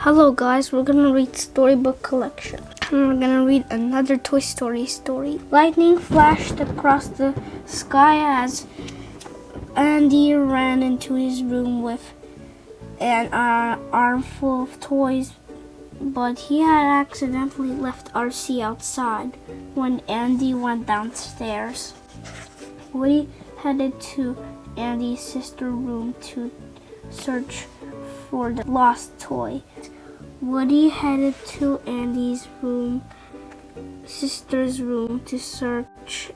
Hello guys, we're gonna read Storybook collection. And we're gonna read another Toy Story story. Lightning flashed across the sky as Andy ran into his room with an armful of toys, but he had accidentally left RC outside when Andy went downstairs. Woody headed to Andy's sister's room to search for the lost toy. Woody headed to Andy's sister's room to search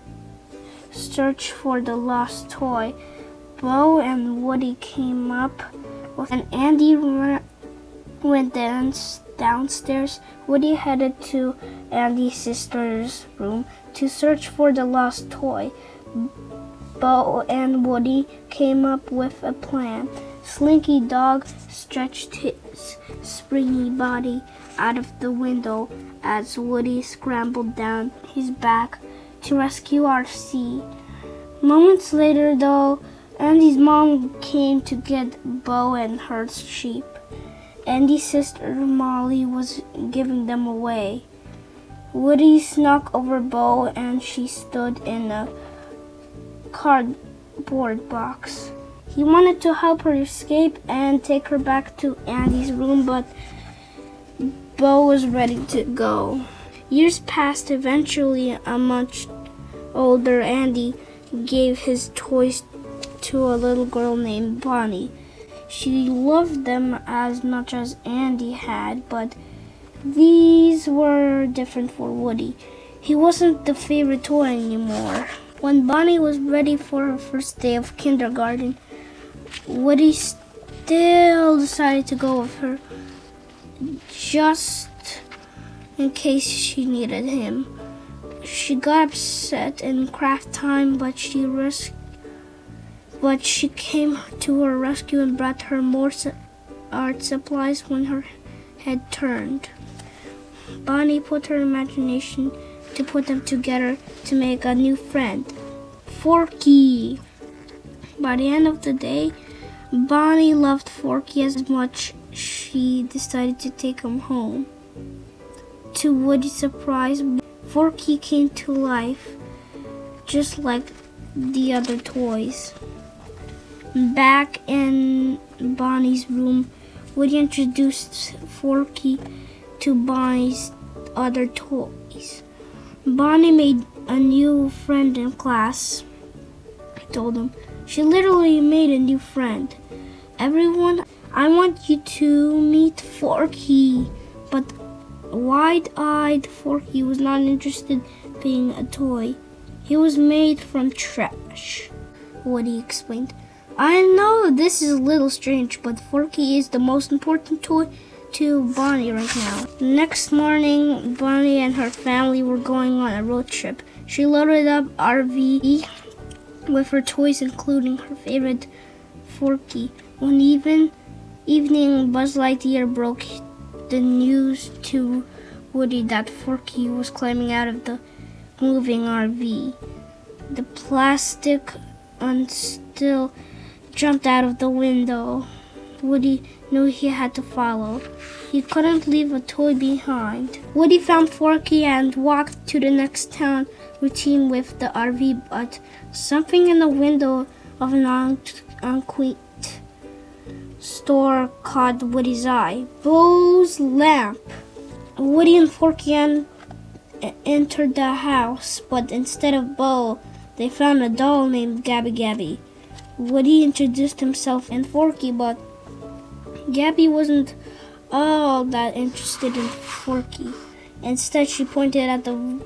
for the lost toy. Bo and Woody came up and Andy went downstairs. Woody headed to Andy's sister's room to search for the lost toy. Bo and Woody came up with a plan. Slinky Dog stretched his springy body out of the window as Woody scrambled down his back to rescue RC. Moments later, though, Andy's mom came to get Bo and her sheep. Andy's sister Molly was giving them away. Woody snuck over Bo and she stood in a cardboard box. He wanted to help her escape and take her back to Andy's room, but Bo was ready to go. Years passed. Eventually, a much older Andy gave his toys to a little girl named Bonnie. She loved them as much as Andy had, but these were different for Woody. He wasn't the favorite toy anymore. When Bonnie was ready for her first day of kindergarten, Woody still decided to go with her, just in case she needed him. She got upset in craft time, but she came to her rescue and brought her more art supplies when her head turned. Bonnie put her imagination to put them together to make a new friend, Forky. By the end of the day, Bonnie loved Forky as much she decided to take him home. To Woody's surprise, Forky came to life just like the other toys. Back in Bonnie's room, Woody introduced Forky to Bonnie's other toys. Bonnie made a new friend in class, I told him. She literally made a new friend. Everyone, I want you to meet Forky. But wide-eyed Forky was not interested in being a toy. He was made from trash, Woody explained. I know this is a little strange, but Forky is the most important toy to Bonnie right now. Next morning, Bonnie and her family were going on a road trip. She loaded up RV with her toys, including her favorite Forky. One evening, Buzz Lightyear broke the news to Woody that Forky was climbing out of the moving RV. The plastic still jumped out of the window. Woody knew he had to follow. He couldn't leave a toy behind. Woody found Forky and walked to the next town routine with the RV, but something in the window of an unquaint store caught Woody's eye. Bo's lamp. Woody and Forky entered the house, but instead of Bo, they found a doll named Gabby Gabby. Woody introduced himself and Forky, but Gabby wasn't all that interested in Forky. Instead, she pointed at the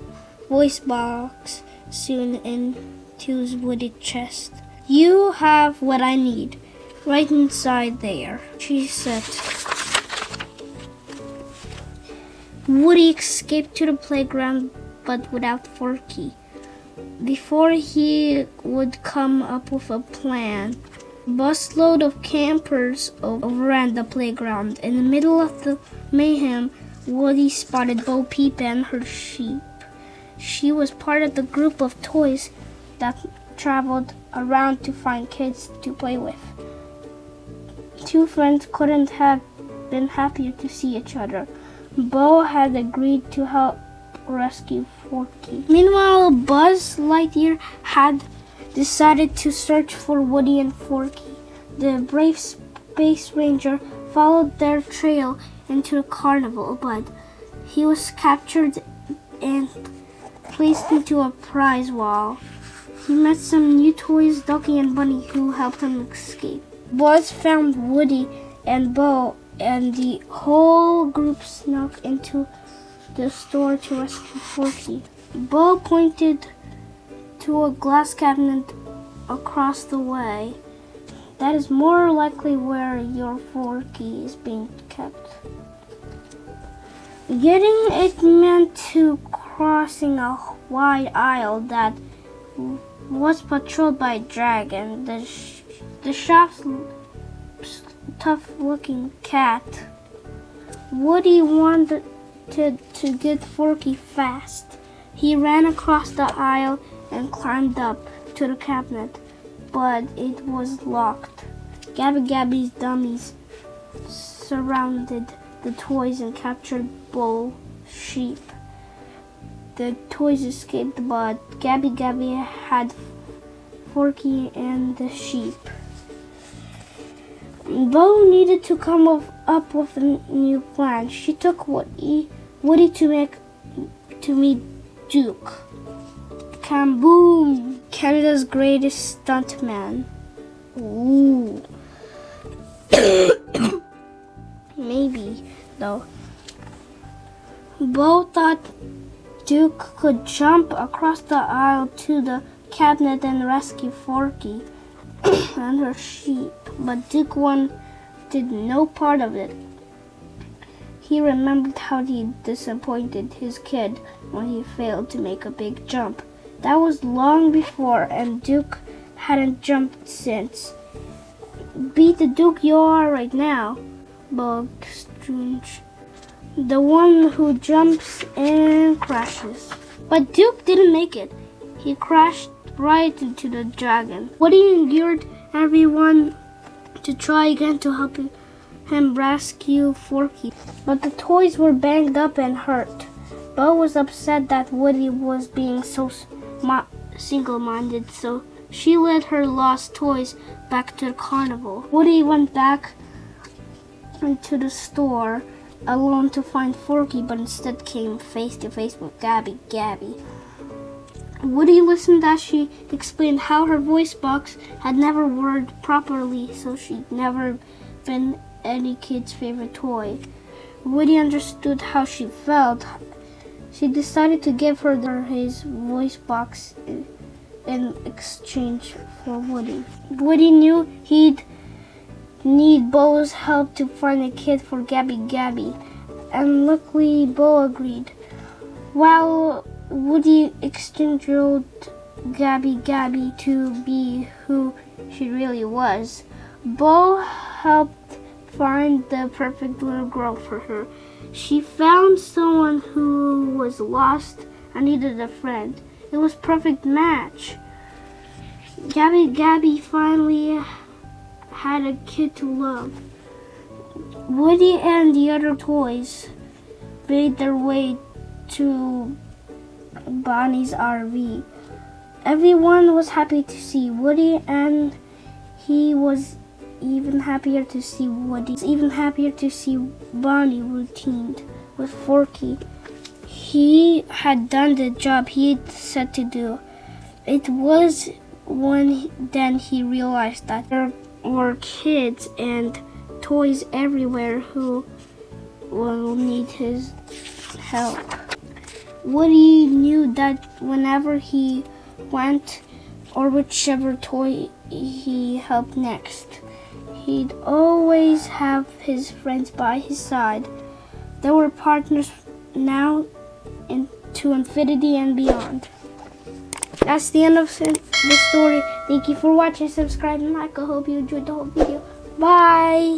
voice box sewn into Woody's chest. You have what I need, right inside there, she said. Woody escaped to the playground, but without Forky. Before he would come up with a plan, a busload of campers overran the playground. In the middle of the mayhem, Woody spotted Bo Peep and her sheep. She was part of the group of toys that traveled around to find kids to play with. Two friends couldn't have been happier to see each other. Bo had agreed to help rescue Forky. Meanwhile, Buzz Lightyear had decided to search for Woody and Forky. The brave Space Ranger followed their trail into the carnival, but he was captured and placed into a prize wall. He met some new toys, Ducky and Bunny, who helped him escape. Buzz found Woody and Bo, and the whole group snuck into the store to rescue Forky. Bo pointed to a glass cabinet across the way. That is more likely where your Forky is being kept. Getting it meant to crossing a wide aisle that was patrolled by a dragon. The shop's tough-looking cat. Woody wanted to get Forky fast. He ran across the aisle and climbed up to the cabinet, but it was locked. Gabby Gabby's dummies surrounded the toys and captured Bull Sheep. The toys escaped, but Gabby Gabby had Forky and the sheep. Bo needed to come up with a new plan. She took Woody to meet Duke. Kaboom! Canada's greatest stuntman. Ooh. Maybe, though. Bo thought Duke could jump across the aisle to the cabinet and rescue Forky and her sheep, but Duke wanted no part of it. He remembered how he disappointed his kid when he failed to make a big jump. That was long before, and Duke hadn't jumped since. Be the Duke you are right now, bugged Scrooge. The one who jumps and crashes. But Duke didn't make it. He crashed right into the dragon. Woody endured everyone to try again to help him rescue Forky, but the toys were banged up and hurt. Bo was upset that Woody was being so single-minded, so she led her lost toys back to the carnival. Woody went back into the store alone to find Forky, but instead came face to face with Gabby Gabby. Woody listened as she explained how her voice box had never worked properly, so she'd never been any kid's favorite toy. Woody understood how she felt. She decided to give her his voice box in exchange for Woody. Woody knew he'd need Bo's help to find a kid for Gabby Gabby, and luckily Bo agreed. While Woody exchanged Gabby Gabby to be who she really was, Bo helped find the perfect little girl for her. She found someone who was lost and needed a friend. It was a perfect match. Gabby Gabby finally had a kid to love. Woody and the other toys made their way to Bonnie's RV. Everyone was happy to see Woody, and he was even happier to see Bonnie routined with Forky. He had done the job he had set to do. It was then he realized that there were kids and toys everywhere who will need his help. Woody knew that whenever he went, or whichever toy he helped next, he'd always have his friends by his side. They were partners now into infinity and beyond. That's the end of the story. Thank you for watching. Subscribe and like. I hope you enjoyed the whole video. Bye!